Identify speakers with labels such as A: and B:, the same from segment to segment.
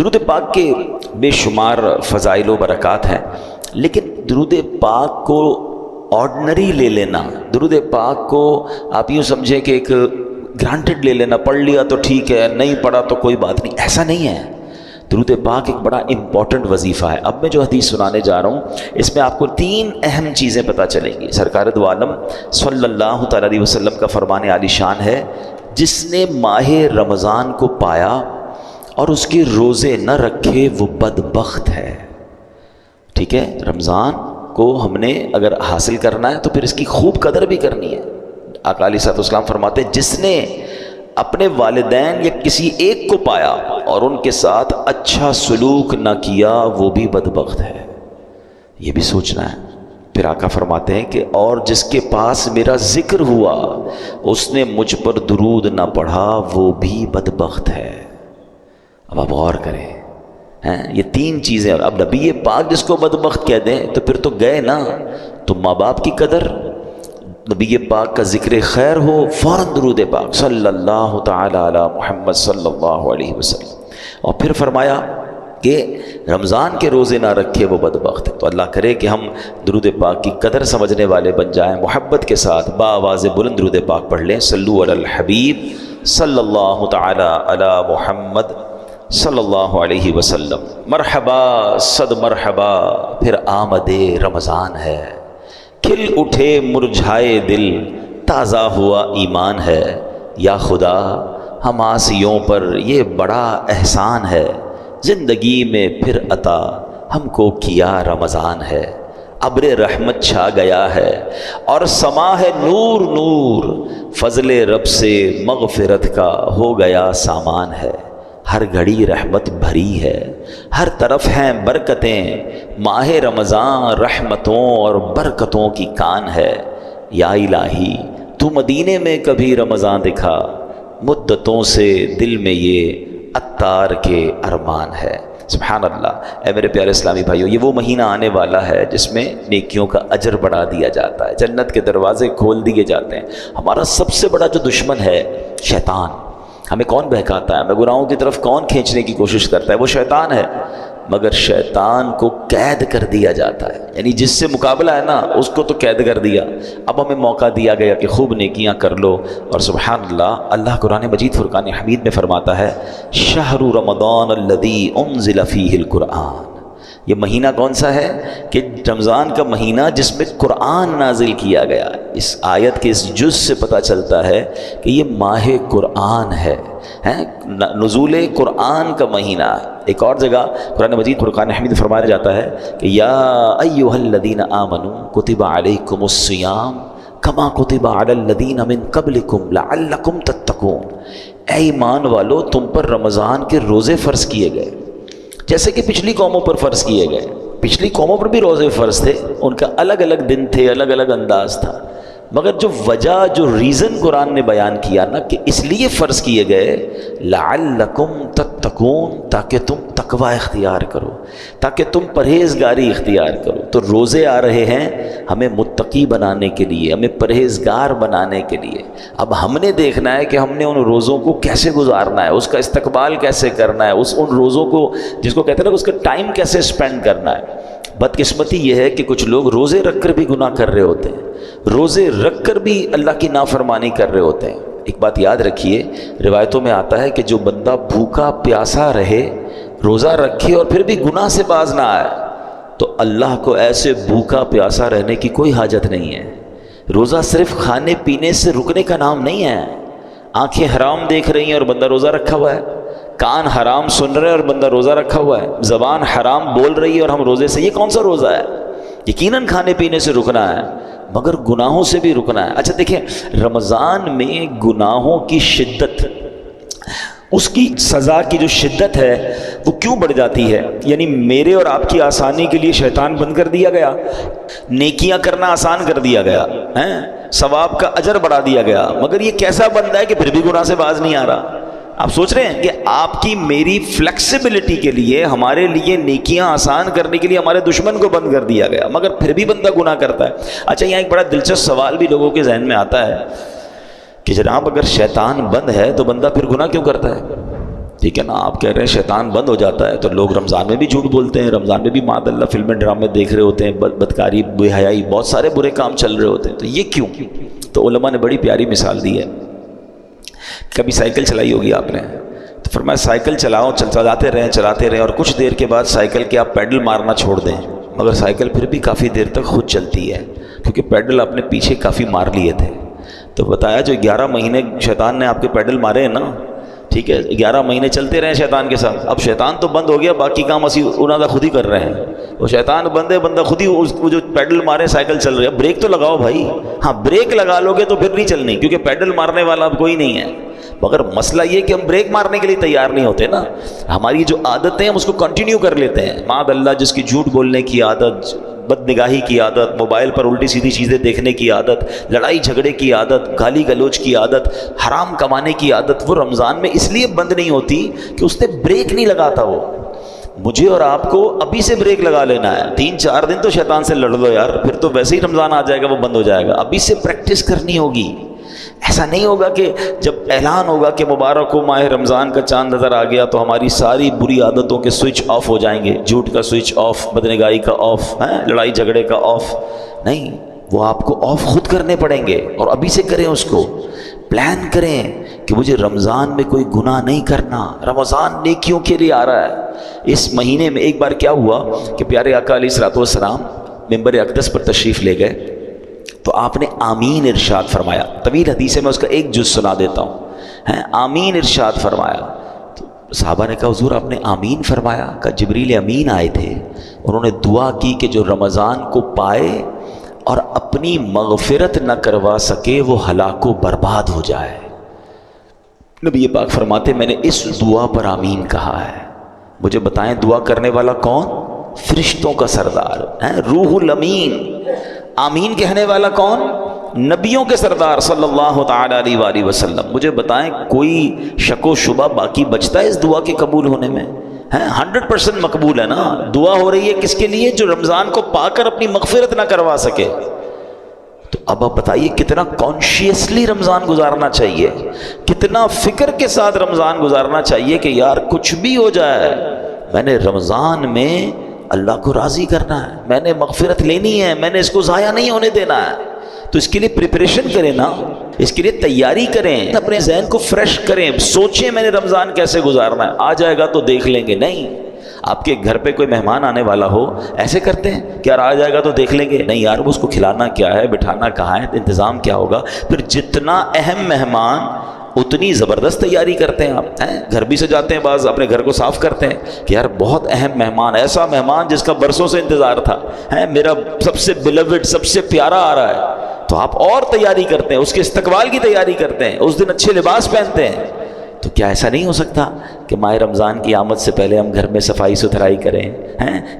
A: درود پاک کے بے شمار فضائل و برکات ہیں، لیکن درود پاک کو آرڈنری لے لینا، درود پاک کو آپ یوں سمجھیں کہ ایک گرانٹڈ لے لینا، پڑھ لیا تو ٹھیک ہے، نہیں پڑھا تو کوئی بات نہیں، ایسا نہیں ہے۔ درود پاک ایک بڑا امپورٹنٹ وظیفہ ہے۔ اب میں جو حدیث سنانے جا رہا ہوں اس میں آپ کو 3 اہم چیزیں پتہ چلیں گی۔ سرکار دو عالم صلی اللہ تعالیٰ علیہ وسلم کا فرمان عالی شان ہے، جس نے ماہ رمضان کو پایا اور اس کے روزے نہ رکھے وہ بدبخت ہے۔ ٹھیک ہے، رمضان کو ہم نے اگر حاصل کرنا ہے تو پھر اس کی خوب قدر بھی کرنی ہے۔ آقا علیہ الصلوۃ والسلام فرماتے ہیں، جس نے اپنے والدین یا کسی ایک کو پایا اور ان کے ساتھ اچھا سلوک نہ کیا وہ بھی بدبخت ہے۔ یہ بھی سوچنا ہے۔ پھر آقا فرماتے ہیں کہ اور جس کے پاس میرا ذکر ہوا اس نے مجھ پر درود نہ پڑھا وہ بھی بدبخت ہے۔ اب آپ غور کریں، یہ 3 چیزیں، اب نبی پاک جس کو بدبخت کہہ دیں تو پھر تو گئے نا۔ تو ماں باپ کی قدر، نبی پاک کا ذکر خیر ہو، فوراً درود پاک صلی اللہ تعالی علی محمد صلی اللہ علیہ وسلم۔ اور پھر فرمایا کہ رمضان کے روزے نہ رکھے وہ بدبخت ہے۔ تو اللہ کرے کہ ہم درود پاک کی قدر سمجھنے والے بن جائیں، محبت کے ساتھ بآواز بلند درود پاک پڑھ لیں۔ صلو علی الحبیب صلی اللہ تعالی علی محمد صلی اللہ علیہ وسلم۔ مرحبا صد مرحبا، پھر آمد رمضان ہے، کھل اٹھے مرجھائے دل، تازہ ہوا ایمان ہے۔ یا خدا ہم آسیوں پر یہ بڑا احسان ہے، زندگی میں پھر عطا ہم کو کیا رمضان ہے۔ ابر رحمت چھا گیا ہے اور سما ہے نور نور، فضل رب سے مغفرت کا ہو گیا سامان ہے۔ ہر گھڑی رحمت بھری ہے، ہر طرف ہیں برکتیں، ماہ رمضان رحمتوں اور برکتوں کی کان ہے۔ یا الہی تو مدینے میں کبھی رمضان دکھا، مدتوں سے دل میں یہ عطار کے ارمان ہے۔ سبحان اللہ۔ اے میرے پیارے اسلامی بھائیو، یہ وہ مہینہ آنے والا ہے جس میں نیکیوں کا اجر بڑھا دیا جاتا ہے، جنت کے دروازے کھول دیے جاتے ہیں۔ ہمارا سب سے بڑا جو دشمن ہے شیطان، ہمیں کون بہکاتا ہے، ہمیں گناہوں کی طرف کون کھینچنے کی کوشش کرتا ہے، وہ شیطان ہے۔ مگر شیطان کو قید کر دیا جاتا ہے، یعنی جس سے مقابلہ ہے نا اس کو تو قید کر دیا۔ اب ہمیں موقع دیا گیا کہ خوب نیکیاں کر لو۔ اور سبحان اللہ، اللہ قرآن مجید فرقان حمید میں فرماتا ہے، شہر رمضان الذی انزل فیہ القرآن۔ یہ مہینہ کون سا ہے؟ کہ رمضان کا مہینہ جس میں قرآن نازل کیا گیا۔ اس آیت کے اس جز سے پتہ چلتا ہے کہ یہ ماہ قرآن ہے، نزول قرآن کا مہینہ۔ ایک اور جگہ قرآن مجید فرقان حمید فرمایا جاتا ہے کہ یا ایھا الذین آمنوا کتب علیکم الصیام کما کتب علی الذین من قبلکم لعلکم تتقون۔ اے ایمان والو، تم پر رمضان کے روزے فرض کیے گئے جیسے کہ پچھلی قوموں پر فرض کیے گئے۔ پچھلی قوموں پر بھی روزے فرض تھے، ان کا الگ الگ دن تھے، الگ الگ انداز تھا، مگر جو وجہ، جو ریزن قرآن نے بیان کیا نا کہ اس لیے فرض کیے گئے، لعلکم تتقون، تاکہ تم تقوی اختیار کرو، تاکہ تم پرہیزگاری اختیار کرو۔ تو روزے آ رہے ہیں ہمیں متقی بنانے کے لیے، ہمیں پرہیزگار بنانے کے لیے۔ اب ہم نے دیکھنا ہے کہ ہم نے ان روزوں کو کیسے گزارنا ہے، اس کا استقبال کیسے کرنا ہے، ان روزوں کو جس کو کہتے ہیں نا اس کا ٹائم کیسے اسپینڈ کرنا ہے۔ بدقسمتی یہ ہے کہ کچھ لوگ روزے رکھ کر بھی گناہ کر رہے ہوتے ہیں، روزے رکھ کر بھی اللہ کی نافرمانی کر رہے ہوتے ہیں۔ ایک بات یاد رکھیے، روایتوں میں آتا ہے کہ جو بندہ بھوکا پیاسا رہے، روزہ رکھے اور پھر بھی گناہ سے باز نہ آئے، تو اللہ کو ایسے بھوکا پیاسا رہنے کی کوئی حاجت نہیں ہے۔ روزہ صرف کھانے پینے سے رکنے کا نام نہیں ہے۔ آنکھیں حرام دیکھ رہی ہیں اور بندہ روزہ رکھا ہوا ہے، کان حرام سن رہے اور بندہ روزہ رکھا ہوا ہے، زبان حرام بول رہی ہے اور ہم روزے سے، یہ کون سا روزہ ہے؟ یقیناً کھانے پینے سے رکنا ہے مگر گناہوں سے بھی رکنا ہے۔ اچھا دیکھیں، رمضان میں گناہوں کی شدت، اس کی سزا کی جو شدت ہے وہ کیوں بڑھ جاتی ہے؟ یعنی میرے اور آپ کی آسانی کے لیے شیطان بند کر دیا گیا، نیکیاں کرنا آسان کر دیا گیا، ثواب کا اجر بڑھا دیا گیا، مگر یہ کیسا بندہ ہے کہ پھر بھی گناہ سے باز نہیں آ رہا؟ آپ سوچ رہے ہیں کہ آپ کی میری فلیکسیبلٹی کے لیے، ہمارے لیے نیکیاں آسان کرنے کے لیے ہمارے دشمن کو بند کر دیا گیا، مگر پھر بھی بندہ گناہ کرتا ہے۔ اچھا، یہاں ایک بڑا دلچسپ سوال بھی لوگوں کے ذہن میں آتا ہے کہ جناب اگر شیطان بند ہے تو بندہ پھر گناہ کیوں کرتا ہے؟ ٹھیک ہے نا. آپ کہہ رہے ہیں شیطان بند ہو جاتا ہے، تو لوگ رمضان میں بھی جھوٹ بولتے ہیں، رمضان میں بھی معاذ اللہ فلمیں ڈرامے دیکھ رہے ہوتے ہیں، بدکاری، بے حیائی، بہت سارے برے کام چل رہے ہوتے ہیں. تو یہ کیوں؟ تو علماء نے بڑی پیاری مثال دی ہے. کبھی سائیکل چلائی ہوگی آپ نے، تو فرمایا سائیکل چلاؤ، چلاتے رہیں اور کچھ دیر کے بعد سائیکل کے آپ پیڈل مارنا چھوڑ دیں، مگر سائیکل پھر بھی کافی دیر تک خود چلتی ہے، کیونکہ پیڈل آپ نے پیچھے کافی مار لیے تھے. تو بتایا جو 11 مہینے شیطان نے آپ کے پیڈل مارے ہیں نا، ٹھیک ہے، 11 مہینے چلتے رہے شیطان کے ساتھ. اب شیطان تو بند ہو گیا، باقی کام اسی انہوں نے خود ہی کر رہے ہیں. وہ شیطان بند ہے، بندہ خود ہی اس کو جو پیڈل مارے سائیکل چل رہی ہے. بریک تو لگاؤ بھائی. ہاں بریک لگا لو گے تو پھر نہیں چلنی، کیونکہ پیڈل مارنے والا اب کوئی نہیں ہے. مگر مسئلہ یہ کہ ہم بریک مارنے کے لیے تیار نہیں ہوتے نا. ہماری جو عادتیں ہم اس کو کنٹینیو کر لیتے ہیں. معاذ اللہ جس کی جھوٹ بولنے کی عادت، بد نگاہی کی عادت، موبائل پر الٹی سیدھی چیزیں دیکھنے کی عادت، لڑائی جھگڑے کی عادت، گالی گلوچ کی عادت، حرام کمانے کی عادت، وہ رمضان میں اس لیے بند نہیں ہوتی کہ اس نے بریک نہیں لگاتا. وہ مجھے اور آپ کو ابھی سے بریک لگا لینا ہے. 3-4 دن تو شیطان سے لڑ لو یار، پھر تو ویسے ہی رمضان آ جائے گا، وہ بند ہو جائے گا. ابھی سے پریکٹس کرنی ہوگی. ایسا نہیں ہوگا کہ جب اعلان ہوگا کہ مبارک ہو ماہ رمضان کا چاند نظر آ گیا تو ہماری ساری بری عادتوں کے سوئچ آف ہو جائیں گے. جھوٹ کا سوئچ آف، بدنگاہی کا آف، لڑائی جھگڑے کا آف. نہیں، وہ آپ کو آف خود کرنے پڑیں گے، اور ابھی سے کریں. اس کو پلان کریں کہ مجھے رمضان میں کوئی گناہ نہیں کرنا. رمضان نیکیوں کے لیے آ رہا ہے. اس مہینے میں ایک بار کیا ہوا کہ پیارے آقا علیہ الصلوۃ والسلام منبر اقدس پر تشریف لے گئے، تو آپ نے آمین ارشاد فرمایا. طویل حدیث ہے، میں اس کا ایک جز سنا دیتا ہوں. آمین ارشاد فرمایا. تو صحابہ نے کہا حضور آپ نے آمین فرمایا؟ کہ جبریل امین آئے تھے، انہوں نے دعا کی کہ جو رمضان کو پائے اور اپنی مغفرت نہ کروا سکے وہ ہلاک و برباد ہو جائے. نبی پاک فرماتے میں نے اس دعا پر آمین کہا ہے. مجھے بتائیں دعا کرنے والا کون؟ فرشتوں کا سردار روح الامین. آمین کہنے والا کون؟ نبیوں کے سردار صلی اللہ تعالی علیہ وآلہ وسلم. مجھے بتائیں کوئی شک و شبہ باقی بچتا ہے اس دعا کے قبول ہونے میں؟ 100% مقبول ہے نا. دعا ہو رہی ہے کس کے لیے؟ جو رمضان کو پا کر اپنی مغفرت نہ کروا سکے. تو اب آپ بتائیے کتنا کانشیسلی رمضان گزارنا چاہیے، کتنا فکر کے ساتھ رمضان گزارنا چاہیے کہ یار کچھ بھی ہو جائے میں نے رمضان میں اللہ کو راضی کرنا ہے، میں نے مغفرت لینی ہے، میں نے اس کو ضائع نہیں ہونے دینا ہے. تو اس کے لیے پریپریشن کریں نا، اس کے لیے تیاری کریں، اپنے ذہن کو فریش کریں، سوچیں میں نے رمضان کیسے گزارنا ہے. آ جائے گا تو دیکھ لیں گے. نہیں، آپ کے گھر پہ کوئی مہمان آنے والا ہو، ایسے کرتے ہیں کہ یار آ جائے گا تو دیکھ لیں گے. نہیں یار، اس کو کھلانا کیا ہے، بٹھانا کہاں ہے، انتظام کیا ہوگا. پھر جتنا اہم مہمان اتنی زبردست تیاری کرتے ہیں. آپ گھر بھی سجاتے ہیں، بعض اپنے گھر کو صاف کرتے ہیں کہ یار بہت اہم مہمان، ایسا مہمان جس کا برسوں سے انتظار تھا، میرا سب سے بیلوڈ، سب سے پیارا آ رہا ہے. تو آپ اور تیاری کرتے ہیں، اس کے استقبال کی تیاری کرتے ہیں، اس دن اچھے لباس پہنتے ہیں. تو کیا ایسا نہیں ہو سکتا کہ ماہ رمضان کی آمد سے پہلے ہم گھر میں صفائی ستھرائی کریں،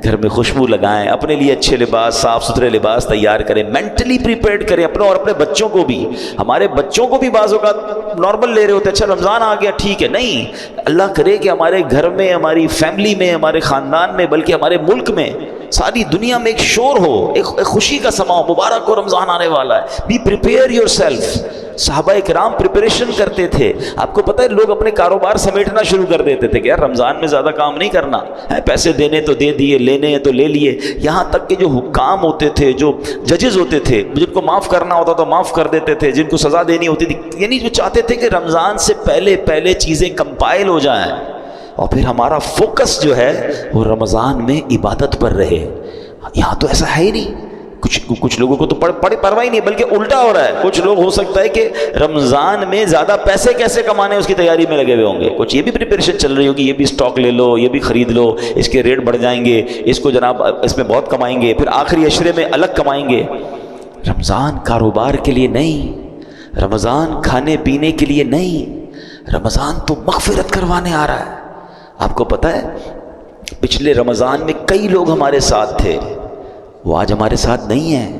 A: گھر میں خوشبو لگائیں، اپنے لیے اچھے لباس، صاف ستھرے لباس تیار کریں، مینٹلی پریپیئرڈ کریں اپنے اور اپنے بچوں کو بھی. ہمارے بچوں کو بھی بعض اوقات نارمل لے رہے ہوتے ہیں، اچھا رمضان آ گیا ٹھیک ہے. نہیں، اللہ کرے کہ ہمارے گھر میں، ہماری فیملی میں، ہمارے خاندان میں، بلکہ ہمارے ملک میں، ساری دنیا میں ایک شور ہو، ایک خوشی کا سما ہو. مبارک ہو رمضان آنے والا ہے. Be prepare yourself. صحابہ اکرام پریپریشن کرتے تھے. آپ کو پتہ ہے لوگ اپنے کاروبار سمیٹنا شروع کر دیتے تھے کہ یار رمضان میں زیادہ کام نہیں کرنا ہے، پیسے دینے تو دے دیے، لینے ہیں تو لے لیے. یہاں تک کہ جو حکام ہوتے تھے، جو ججز ہوتے تھے، جن کو معاف کرنا ہوتا تو معاف کر دیتے تھے، جن کو سزا دینی ہوتی تھی، یعنی جو چاہتے تھے کہ رمضان سے پہلے چیزیں کمپائل ہو جائیں اور پھر ہمارا فوکس جو ہے وہ رمضان میں عبادت پر رہے. یہاں تو ایسا ہے ہی نہیں. کچھ لوگوں کو تو پڑے پرواہ ہی نہیں، بلکہ الٹا ہو رہا ہے. کچھ لوگ ہو سکتا ہے کہ رمضان میں زیادہ پیسے کیسے کمانے اس کی تیاری میں لگے ہوئے ہوں گے. کچھ یہ بھی پریپریشن چل رہی ہوگی، یہ بھی سٹاک لے لو، یہ بھی خرید لو، اس کے ریٹ بڑھ جائیں گے، اس کو جناب اس میں بہت کمائیں گے، پھر آخری عشرے میں الگ کمائیں گے. رمضان کاروبار کے لیے نہیں، رمضان کھانے پینے کے لیے نہیں، رمضان تو مغفرت کروانے آ رہا ہے. آپ کو پتہ ہے پچھلے رمضان میں کئی لوگ ہمارے ساتھ تھے، وہ آج ہمارے ساتھ نہیں ہیں.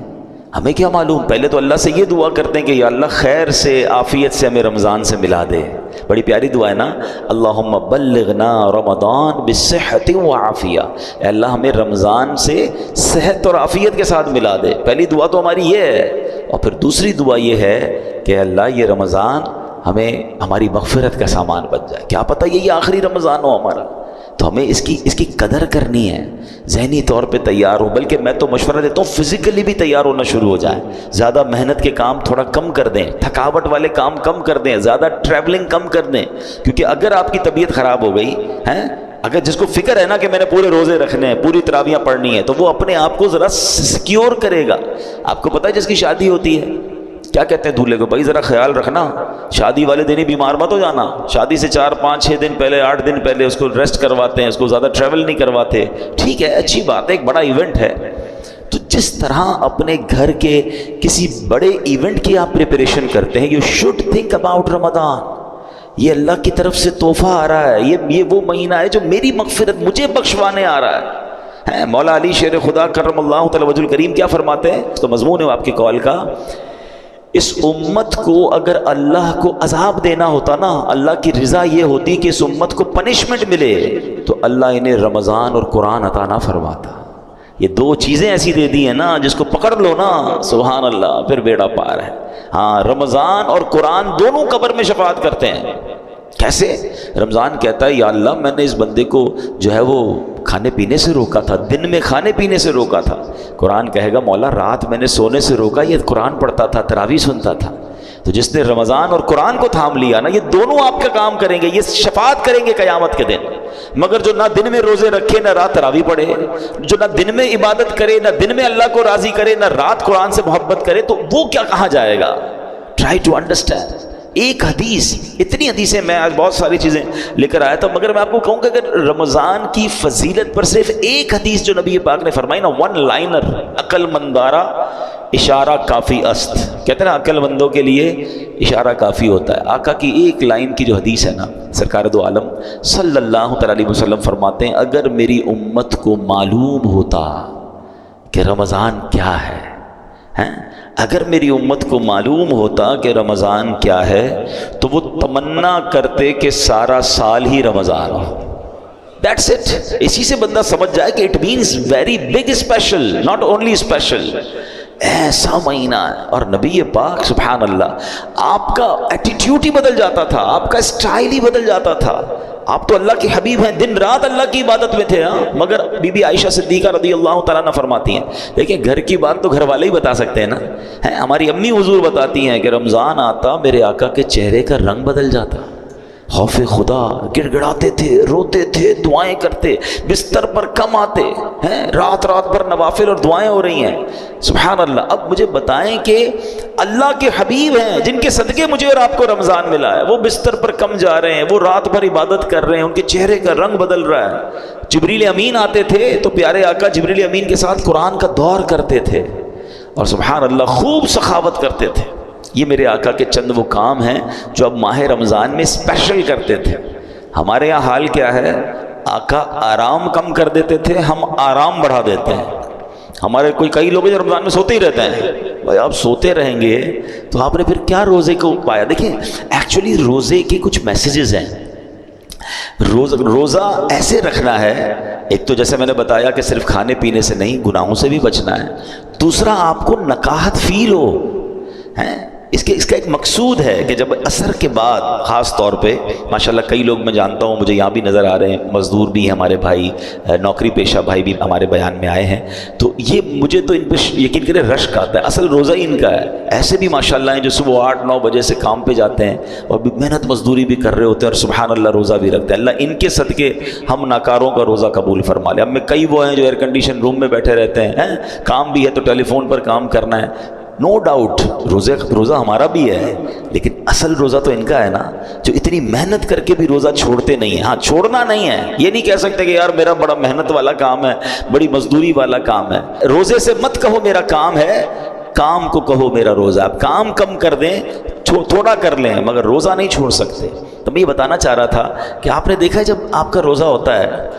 A: ہمیں کیا معلوم؟ پہلے تو اللہ سے یہ دعا کرتے ہیں کہ یا اللہ خیر سے، عافیت سے ہمیں رمضان سے ملا دے. بڑی پیاری دعا ہے نا، اللہم بلغنا رمضان بالصحت وعافیہ. اے اللہ ہمیں رمضان سے صحت اور عافیت کے ساتھ ملا دے. پہلی دعا تو ہماری یہ ہے. اور پھر دوسری دعا یہ ہے کہ اللہ یہ رمضان ہمیں ہماری مغفرت کا سامان بن جائے. کیا پتہ یہی آخری رمضان ہو ہمارا. تو ہمیں اس کی قدر کرنی ہے، ذہنی طور پہ تیار ہو. بلکہ میں تو مشورہ دیتا ہوں فزیکلی بھی تیار ہونا شروع ہو جائیں. زیادہ محنت کے کام تھوڑا کم کر دیں، تھکاوٹ والے کام کم کر دیں، زیادہ ٹریولنگ کم کر دیں. کیونکہ اگر آپ کی طبیعت خراب ہو گئی ہیں، اگر جس کو فکر ہے نا کہ میں نے پورے روزے رکھنے ہیں، پوری تراویحیں پڑھنی ہے، تو وہ اپنے آپ کو ذرا سیکیور کرے گا. آپ کو پتہ ہے جس کی شادی ہوتی ہے کیا کہتے ہیں دولہے کو، بھائی ذرا خیال رکھنا، شادی والے دن ہی بیمار مت ہو جانا. شادی سے 4 5 6 دن پہلے 8 دن پہلے اس کو ریسٹ کرواتے ہیں، اس کو زیادہ ٹریول نہیں کرواتے. ٹھیک ہے، اچھی بات ہے، ایک بڑا ایونٹ ہے. تو جس طرح اپنے گھر کے کسی بڑے ایونٹ کی آپ پریپریشن کرتے ہیں، یو شوڈ تھنک اباؤٹ رمضان. یہ اللہ کی طرف سے تحفہ آ رہا ہے، یہ وہ مہینہ ہے جو میری مغفرت مجھے بخشوانے آ رہا ہے. مولا علی شیر خدا کرم اللہ تعالی وجہ الکریم کیا فرماتے ہیں، تو مضمون ہے آپ کی کال کا، اس امت کو اگر اللہ کو عذاب دینا ہوتا نا، اللہ کی رضا یہ ہوتی کہ اس امت کو پنشمنٹ ملے، تو اللہ انہیں رمضان اور قرآن عطا نہ فرماتا. یہ 2 چیزیں ایسی دے دی ہیں نا، جس کو پکڑ لو نا سبحان اللہ پھر بیڑا پار ہے. ہاں، رمضان اور قرآن دونوں قبر میں شفاعت کرتے ہیں. کیسے؟ رمضان کہتا ہے یا اللہ میں نے اس بندے کو جو ہے وہ کھانے پینے سے روکا تھا، دن میں کھانے پینے سے روکا تھا. قرآن کہے گا مولا رات میں نے سونے سے روکا، یہ قرآن پڑھتا تھا، تراویح سنتا تھا. تو جس نے رمضان اور قرآن کو تھام لیا نا، یہ دونوں آپ کا کام کریں گے، یہ شفاعت کریں گے قیامت کے دن. مگر جو نہ دن میں روزے رکھے نہ رات تراویح پڑھے، جو نہ دن میں عبادت کرے نہ دن میں اللہ کو راضی کرے نہ رات قرآن سے محبت کرے، تو وہ کیا کہاں جائے گا. Try to understand. ایک حدیث، اتنی حدیثیں میں آج بہت ساری چیزیں لے کر آیا تھا، مگر میں آپ کو کہوں کہ اگر رمضان کی فضیلت پر صرف ایک حدیث جو نبی پاک نے فرمائی نا، 1 لائنر، عقل مندارا اشارہ کافی است. کہتے ہیں نا عقل مندوں کے لیے اشارہ کافی ہوتا ہے. آقا کی ایک لائن کی جو حدیث ہے نا، سرکار دو عالم صلی اللہ علیہ وسلم فرماتے ہیں اگر میری امت کو معلوم ہوتا کہ رمضان کیا ہے، اگر میری امت کو معلوم ہوتا کہ رمضان کیا ہے، تو وہ تمنا کرتے کہ سارا سال ہی رمضان ہو. That's it. اسی سے بندہ سمجھ جائے کہ it means very big special, not only special. ایسا مہینہ ہے. اور نبی پاک سبحان اللہ آپ کا ایٹیٹیوڈ ہی بدل جاتا تھا، آپ کا اسٹائل ہی بدل جاتا تھا. آپ تو اللہ کے حبیب ہیں، دن رات اللہ کی عبادت میں تھے. مگر بی بی عائشہ صدیقہ رضی اللہ تعالیٰ عنہ فرماتی ہیں، دیکھیں گھر کی بات تو گھر والے ہی بتا سکتے ہیں نا. ہماری امی حضور بتاتی ہیں کہ رمضان آتا میرے آقا کے چہرے کا رنگ بدل جاتا، خوف خدا، گڑ گڑاتے تھے، روتے تھے، دعائیں کرتے، بستر پر کم آتے ہیں، رات رات بھر نوافل اور دعائیں ہو رہی ہیں. سبحان اللہ. اب مجھے بتائیں کہ اللہ کے حبیب ہیں جن کے صدقے مجھے اور آپ کو رمضان ملا ہے، وہ بستر پر کم جا رہے ہیں، وہ رات بھر عبادت کر رہے ہیں، ان کے چہرے کا رنگ بدل رہا ہے. جبریل امین آتے تھے تو پیارے آقا جبریل امین کے ساتھ قرآن کا دور کرتے تھے اور سبحان اللہ خوب سخاوت کرتے تھے. یہ میرے آقا کے چند وہ کام ہیں جو اب ماہ رمضان میں اسپیشل کرتے تھے. ہمارے یہاں حال کیا ہے، آقا آرام کم کر دیتے تھے، ہم آرام بڑھا دیتے ہیں. ہمارے کئی لوگ جو رمضان میں سوتے ہی رہتے ہیں. بھائی آپ سوتے رہیں گے تو آپ نے پھر کیا روزے کو پایا. دیکھیں ایکچولی روزے کے کچھ میسیجز ہیں. روزہ ایسے رکھنا ہے، ایک تو جیسے میں نے بتایا کہ صرف کھانے پینے سے نہیں، گناہوں سے بھی بچنا ہے. دوسرا آپ کو نکاہت فیل ہو. اس کا ایک مقصود ہے کہ جب عصر کے بعد خاص طور پہ ماشاءاللہ کئی لوگ میں جانتا ہوں، مجھے یہاں بھی نظر آ رہے ہیں، مزدور بھی ہیں ہمارے بھائی، نوکری پیشہ بھائی بھی ہمارے بیان میں آئے ہیں. تو یہ مجھے تو ان پہ یقین کرے رشک آتا ہے. اصل روزہ ہی ان کا ہے. ایسے بھی ماشاءاللہ ہیں جو صبح 8-9 بجے سے کام پہ جاتے ہیں اور محنت مزدوری بھی کر رہے ہوتے ہیں اور سبحان اللہ روزہ بھی رکھتے ہیں. اللہ ان کے صدقے ہم ناکاروں کا روزہ قبول فرما لے. ہم میں کئی وہ ہیں جو ایئر کنڈیشن روم میں بیٹھے رہتے ہیں، کام بھی ہے تو ٹیلی فون پر کام کرنا ہے. نو ڈاؤٹ روزہ ہمارا بھی ہے، لیکن اصل روزہ تو ان کا ہے نا، جو اتنی محنت کر کے بھی روزہ چھوڑتے نہیں ہیں. ہاں چھوڑنا نہیں ہے، یہ نہیں کہہ سکتے کہ یار میرا بڑا محنت والا کام ہے، بڑی مزدوری والا کام ہے. روزے سے مت کہو میرا کام ہے، کام کو کہو میرا روزہ. آپ کام کم کر دیں، تھوڑا کر لیں، مگر روزہ نہیں چھوڑ سکتے. تو میں یہ بتانا چاہ رہا تھا کہ آپ نے دیکھا ہے جب آپ کا روزہ ہوتا ہے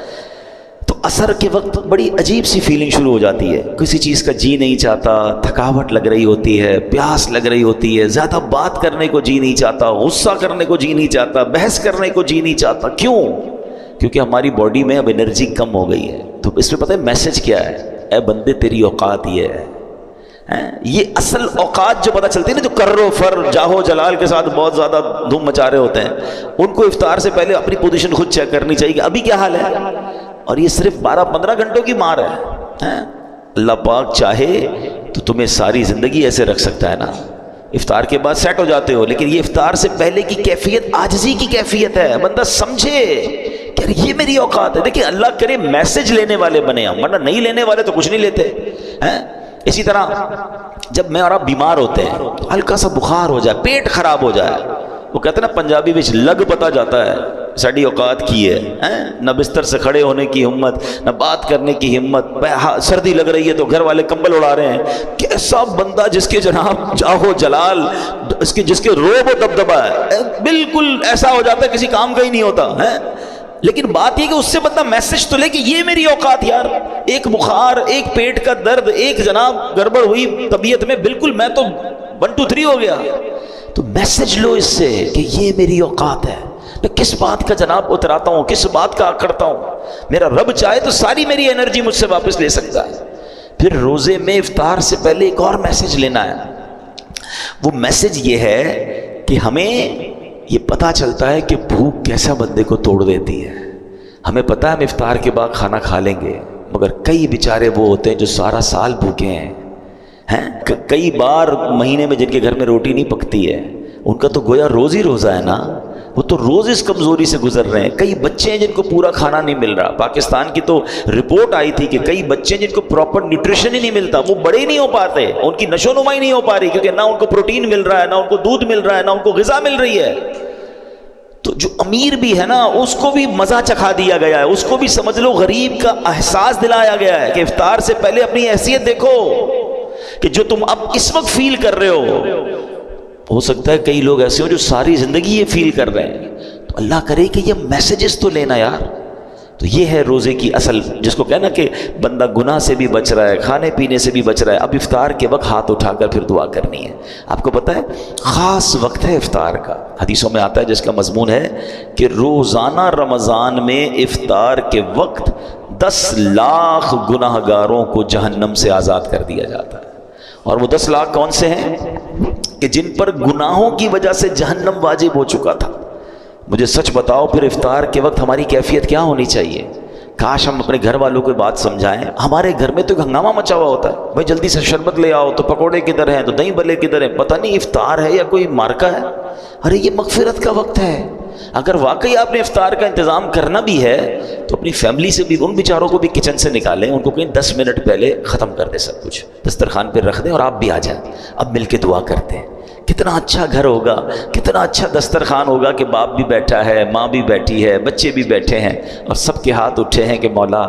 A: تو عصر کے وقت بڑی عجیب سی فیلنگ شروع ہو جاتی ہے. کسی چیز کا جی نہیں چاہتا، تھکاوٹ لگ رہی ہوتی ہے، پیاس لگ رہی ہوتی ہے، زیادہ بات کرنے کو جی نہیں چاہتا، غصہ کرنے کو جی نہیں چاہتا، بحث کرنے کو جی نہیں چاہتا. کیوں؟ کیونکہ ہماری باڈی میں اب انرجی کم ہو گئی ہے. تو اس میں پتہ ہے میسج کیا ہے؟ اے بندے تیری اوقات یہ ہے، یہ اصل اوقات جو پتہ چلتی ہے نا، جو کرو فر جاہو جلال کے ساتھ بہت زیادہ دھوم مچا رہے ہوتے ہیں، ان کو افطار سے پہلے اپنی پوزیشن خود چیک کرنی چاہیے کہ ابھی کیا حال ہے. اور یہ صرف 12-15 گھنٹوں کی مار ہے. اللہ پاک چاہے تو تمہیں ساری زندگی ایسے رکھ سکتا ہے نا، افطار کے بعد سیٹ ہو جاتے ہو، لیکن یہ افطار سے پہلے کی کیفیت عاجزی کی کیفیت ہے. بندہ سمجھے کہ یہ میری اوقات ہے. دیکھیں اللہ کرے میسج لینے والے بنے ہم، ورنہ نہیں لینے والے تو کچھ نہیں لیتے ہیں. اسی طرح جب میں اور آپ بیمار ہوتے ہیں، ہلکا سا بخار ہو جائے، پیٹ خراب ہو جائے، وہ کہتے ہیں نا پنجابی بچ لگ پتا جاتا ہے ساڑی اوقات کی ہے. نہ بستر سے کھڑے ہونے کی ہمت، نہ بات کرنے کی ہمت، سردی لگ رہی ہے تو گھر والے کمبل اڑا رہے ہیں. کیسا بندہ جس کے جناب جاہو جلال، جس کے روب و دبدبا ہے، بالکل ایسا ہو جاتا ہے کسی کام کا ہی نہیں ہوتا ہے. لیکن بات یہ کہ اس سے بندہ میسج تو لے کہ یہ میری اوقات یار، ایک بخار، ایک پیٹ کا درد، ایک جناب گڑبڑ ہوئی طبیعت میں، بالکل میں تو 1 2 3 ہو گیا. تو میسج لو اس سے کہ یہ میری اوقات ہے. میں کس بات کا جناب اتراتا ہوں، کس بات کا کرتا ہوں. میرا رب چاہے تو ساری میری انرجی مجھ سے واپس لے سکتا ہے. پھر روزے میں افطار سے پہلے ایک اور میسج لینا ہے. وہ میسج یہ ہے کہ ہمیں یہ پتہ چلتا ہے کہ بھوک کیسا بندے کو توڑ دیتی ہے. ہمیں پتہ ہے ہم افطار کے بعد کھانا کھا لیں گے، مگر کئی بیچارے وہ ہوتے ہیں جو سارا سال بھوکے ہیں. کئی بار مہینے میں جن کے گھر میں روٹی نہیں پکتی ہے، ان کا تو گویا روز ہی روزہ ہے نا، وہ تو روز اس کمزوری سے گزر رہے ہیں. کئی بچے ہیں جن کو پورا کھانا نہیں مل رہا. پاکستان کی تو رپورٹ آئی تھی کہ کئی بچے جن کو پراپر نیوٹریشن ہی نہیں ملتا، وہ بڑے ہی نہیں ہو پاتے، ان کی نشو نما ہی نہیں ہو پا رہی، کیونکہ نہ ان کو پروٹین مل رہا ہے، نہ ان کو دودھ مل رہا ہے، نہ ان کو غذا مل رہی ہے. تو جو امیر بھی ہے نا، اس کو بھی مزہ چکھا دیا گیا ہے، اس کو بھی سمجھ لو غریب کا احساس دلایا گیا ہے کہ افطار سے پہلے اپنی حیثیت دیکھو کہ جو تم اب اس وقت فیل کر رہے ہو سکتا ہے کئی لوگ ایسے ہوں جو ساری زندگی یہ فیل کر رہے ہیں. تو اللہ کرے کہ یہ میسیجز تو لینا یار. تو یہ ہے روزے کی اصل، جس کو کہنا کہ بندہ گناہ سے بھی بچ رہا ہے، کھانے پینے سے بھی بچ رہا ہے. اب افطار کے وقت ہاتھ اٹھا کر پھر دعا کرنی ہے. آپ کو پتہ ہے خاص وقت ہے افطار کا، حدیثوں میں آتا ہے جس کا مضمون ہے کہ روزانہ رمضان میں افطار کے وقت 10 لاکھ گناہ گاروں کو جہنم سے آزاد کر دیا جاتا ہے. اور وہ 10 لاکھ کون سے ہیں؟ کہ جن پر گناہوں کی وجہ سے جہنم واجب ہو چکا تھا. مجھے سچ بتاؤ پھر افطار کے وقت ہماری کیفیت کیا ہونی چاہیے؟ کاش ہم اپنے گھر والوں کو بات سمجھائیں. ہمارے گھر میں تو ایک ہنگامہ مچا ہوا ہوتا ہے، بھائی جلدی سے شربت لے آؤ، تو پکوڑے کدھر ہیں، تو دہی بلے کدھر ہیں، پتہ نہیں افطار ہے یا کوئی مارکا ہے. ارے یہ مغفرت کا وقت ہے. اگر واقعی آپ نے افطار کا انتظام کرنا بھی ہے تو اپنی فیملی سے بھی، ان بیچاروں کو بھی کچن سے نکالیں، ان کو کہیں 10 منٹ پہلے ختم کر دیں، سب کچھ دسترخوان پہ رکھ دیں اور آپ بھی آ جائیں. اب مل کے دعا کرتے ہیں. کتنا اچھا گھر ہوگا، کتنا اچھا دسترخوان ہوگا کہ باپ بھی بیٹھا ہے، ماں بھی بیٹھی ہے، بچے بھی بیٹھے ہیں، اور سب کے ہاتھ اٹھے ہیں کہ مولا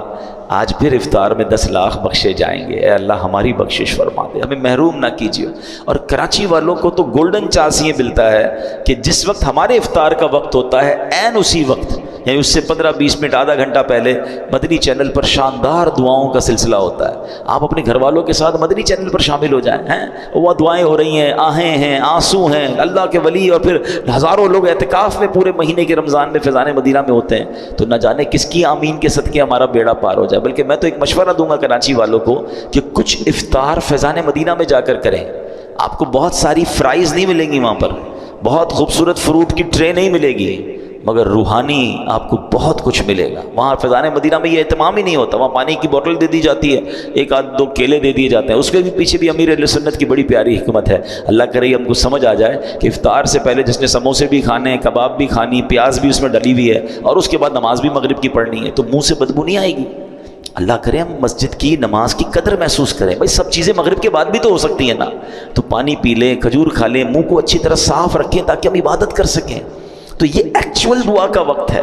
A: آج پھر افطار میں 10 لاکھ بخشے جائیں گے. اے اللہ ہماری بخشش فرما دے، ہمیں محروم نہ کیجیے. اور کراچی والوں کو تو گولڈن چانس یہ ملتا ہے کہ جس وقت ہمارے افطار کا وقت ہوتا ہے، عین اسی وقت یعنی اس سے 15-20 منٹ آدھا گھنٹہ پہلے مدنی چینل پر شاندار دعاؤں کا سلسلہ ہوتا ہے. آپ اپنے گھر والوں کے ساتھ مدنی چینل پر شامل ہو جائیں. وہ دعائیں ہو رہی ہیں، آہیں ہیں، آنسو ہیں، اللہ کے ولی اور پھر ہزاروں لوگ اعتکاف میں پورے مہینے کے رمضان میں فیضان مدینہ میں ہوتے ہیں. تو نہ جانے کس کی آمین کے صدقے ہمارا بیڑا پار ہو جائے. بلکہ میں تو ایک مشورہ دوں گا کراچی والوں کو کہ کچھ افطار فیضان مدینہ میں جا کر کریں. آپ کو بہت ساری فرائز نہیں ملیں گی وہاں پر، بہت خوبصورت فروٹ کی ٹرے نہیں ملے گی، مگر روحانی آپ کو بہت کچھ ملے گا. وہاں فیضان مدینہ میں یہ اہتمام ہی نہیں ہوتا. وہاں پانی کی بوتل دے دی جاتی ہے، 1-2 کیلے دے دیے جاتے ہیں. اس کے بھی پیچھے بھی امیر اہل سنت کی بڑی پیاری حکمت ہے. اللہ کرے ہم کو سمجھ آ جائے کہ افطار سے پہلے جس نے سموسے بھی کھانے، کباب بھی کھانی، پیاز بھی اس میں ڈلی ہوئی ہے، اور اس کے بعد نماز بھی مغرب کی پڑھنی ہے، تو منہ سے بدبو نہیں آئے گی. اللہ کرے ہم مسجد کی نماز کی قدر محسوس کریں. بھائی سب چیزیں مغرب کے بعد بھی تو ہو سکتی ہیں نا، تو پانی پی لیں، کھجور کھا لیں، منہ کو اچھی طرح صاف رکھیں تاکہ ہم عبادت کر سکیں. تو یہ ایکچول دعا کا وقت ہے.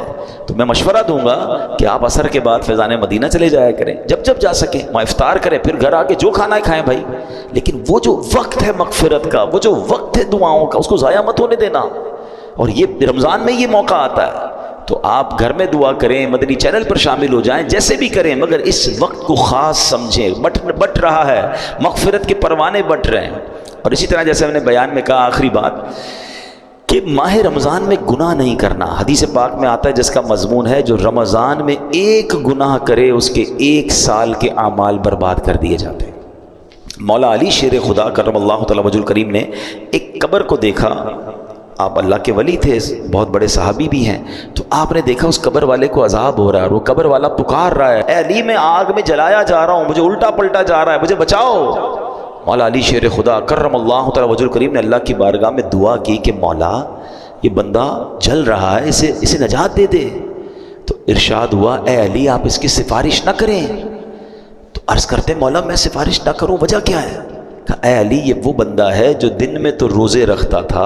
A: تو میں مشورہ دوں گا کہ آپ عصر کے بعد فیضان مدینہ چلے جایا کریں، جب جا سکیں وہاں افطار کریں، پھر گھر آ کے جو کھانا ہے کھائیں بھائی. لیکن وہ جو وقت ہے مغفرت کا، وہ جو وقت ہے دعاؤں کا، اس کو ضائع مت ہونے دینا. اور یہ رمضان میں یہ موقع آتا ہے تو آپ گھر میں دعا کریں، مدنی چینل پر شامل ہو جائیں، جیسے بھی کریں، مگر اس وقت کو خاص سمجھیں. بٹ رہا ہے، مغفرت کے پروانے بٹ رہے ہیں. اور اسی طرح جیسے میں نے بیان میں کہا آخری بات کہ ماہ رمضان میں گناہ نہیں کرنا. حدیث پاک میں آتا ہے جس کا مضمون ہے جو رمضان میں ایک گناہ کرے اس کے 1 سال کے اعمال برباد کر دیے جاتے ہیں. مولا علی شیر خدا کرم اللہ تعالی وجہ الکریم نے ایک قبر کو دیکھا. آپ اللہ کے ولی تھے, بہت بڑے صحابی بھی ہیں, تو آپ نے دیکھا اس قبر والے کو عذاب ہو رہا ہے, اور وہ قبر والا پکار رہا ہے, اے علی میں آگ میں جلایا جا رہا ہوں, مجھے الٹا پلٹا جا رہا ہے, مجھے بچاؤ. مولا علی شیر خدا کرم اللہ تعالی وجہ الکریم نے اللہ کی بارگاہ میں دعا کی کہ مولا یہ بندہ جل رہا ہے, اسے نجات دے دے. تو ارشاد ہوا اے علی آپ اس کی سفارش نہ کریں. تو عرض کرتے مولا میں سفارش نہ کروں, وجہ کیا ہے؟ کہا اے علی یہ وہ بندہ ہے جو دن میں تو روزے رکھتا تھا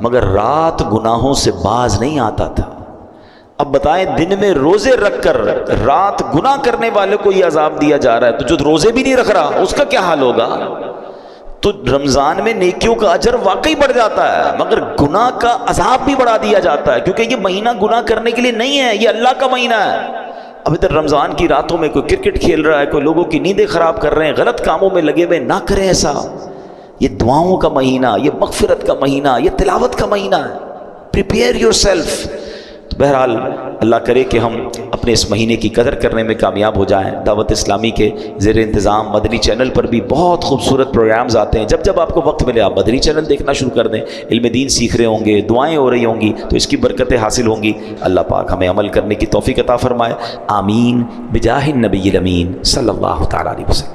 A: مگر رات گناہوں سے باز نہیں آتا تھا. اب بتائیں دن میں روزے رکھ کر رات گناہ کرنے والے کو یہ عذاب دیا جا رہا ہے, تو جو روزے بھی نہیں رکھ رہا اس کا کیا حال ہوگا؟ تو رمضان میں نیکیوں کا اجر واقعی بڑھ جاتا ہے مگر گناہ کا عذاب بھی بڑھا دیا جاتا ہے, کیونکہ یہ مہینہ گناہ کرنے کے لیے نہیں ہے, یہ اللہ کا مہینہ ہے. اب ادھر رمضان کی راتوں میں کوئی کرکٹ کھیل رہا ہے, کوئی لوگوں کی نیندیں خراب کر رہے ہیں, غلط کاموں میں لگے ہوئے, نہ کریں ایسا. یہ دعاؤں کا مہینہ, یہ مغفرت کا مہینہ, یہ تلاوت کا مہینہ ہے. Prepare your self. تو بہرحال اللہ کرے کہ ہم اپنے اس مہینے کی قدر کرنے میں کامیاب ہو جائیں. دعوت اسلامی کے زیر انتظام مدنی چینل پر بھی بہت خوبصورت پروگرامز آتے ہیں. جب جب آپ کو وقت ملے آپ مدنی چینل دیکھنا شروع کر دیں. علم دین سیکھ رہے ہوں گے, دعائیں ہو رہی ہوں گی, تو اس کی برکتیں حاصل ہوں گی. اللہ پاک ہمیں عمل کرنے کی توفیق عطا فرمائے. آمین بجاہ النبی الامین صلی اللہ تعالیٰ علیہ وسلم.